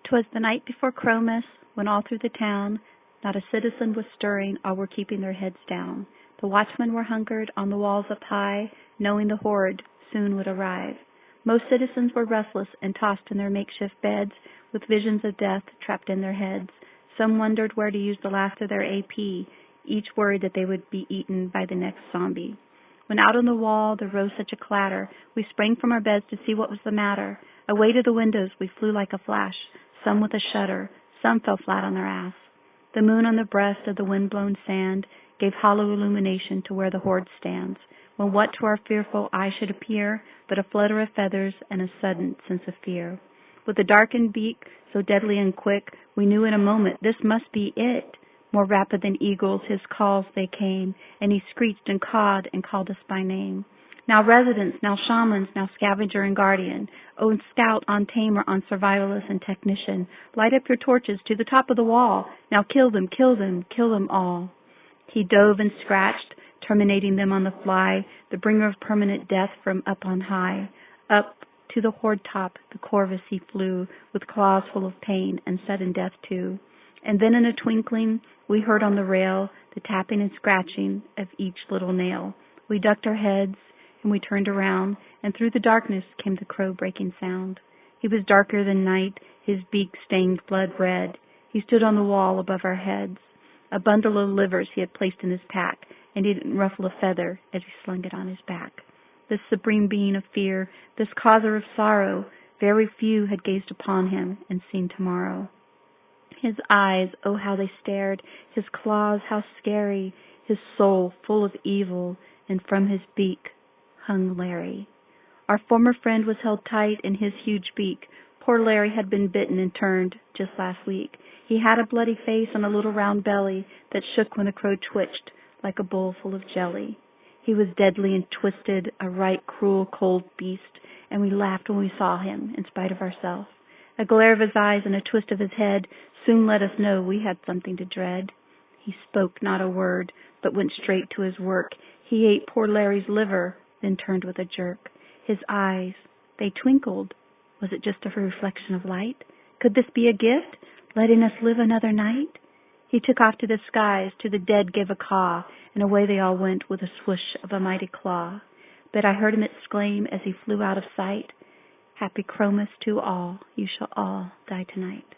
'Twas the night before Cromas, when all through the town not a citizen was stirring, all were keeping their heads down. The watchmen were hunkered on the walls up high, knowing the horde soon would arrive. Most citizens were restless and tossed in their makeshift beds, with visions of death trapped in their heads. Some wondered where to use the last of their AP, each worried that they would be eaten by the next zombie. When out on the wall there rose such a clatter, we sprang from our beds to see what was the matter. Away to the windows we flew like a flash, some with a shudder, some fell flat on their ass. The moon on the breast of the wind-blown sand gave hollow illumination to where the horde stands, when what to our fearful eye should appear but a flutter of feathers and a sudden sense of fear. With a darkened beak, so deadly and quick, we knew in a moment this must be it. More rapid than eagles, his calls they came, and he screeched and cawed and called us by name. Now residents, now shamans, now scavenger and guardian, on scout, on tamer, on survivalist and technician, light up your torches to the top of the wall. Now kill them, kill them, kill them all. He dove and scratched, terminating them on the fly, the bringer of permanent death from up on high. Up to the horde top, the corvus he flew, with claws full of pain and sudden death too. And then in a twinkling, we heard on the rail the tapping and scratching of each little nail. We ducked our heads, and we turned around, and through the darkness came the crow-breaking sound. He was darker than night, his beak stained blood red. He stood on the wall above our heads. A bundle of livers he had placed in his pack, and he didn't ruffle a feather as he slung it on his back. This supreme being of fear, this causer of sorrow, very few had gazed upon him and seen tomorrow. His eyes, oh how they stared, his claws, how scary, his soul full of evil, and from his beak hung Larry. Our former friend was held tight in his huge beak. Poor Larry had been bitten and turned just last week. He had a bloody face and a little round belly that shook when the crow twitched like a bowl full of jelly. He was deadly and twisted, a right cruel, cold beast, and we laughed when we saw him, in spite of ourselves. A glare of his eyes and a twist of his head soon let us know we had something to dread. He spoke not a word, but went straight to his work. He ate poor Larry's liver, then turned with a jerk. His eyes, they twinkled. Was it just a reflection of light? Could this be a gift, letting us live another night? He took off to the skies, to the dead gave a caw, and away they all went with a swoosh of a mighty claw. But I heard him exclaim as he flew out of sight, "Happy Cromas to all, you shall all die tonight."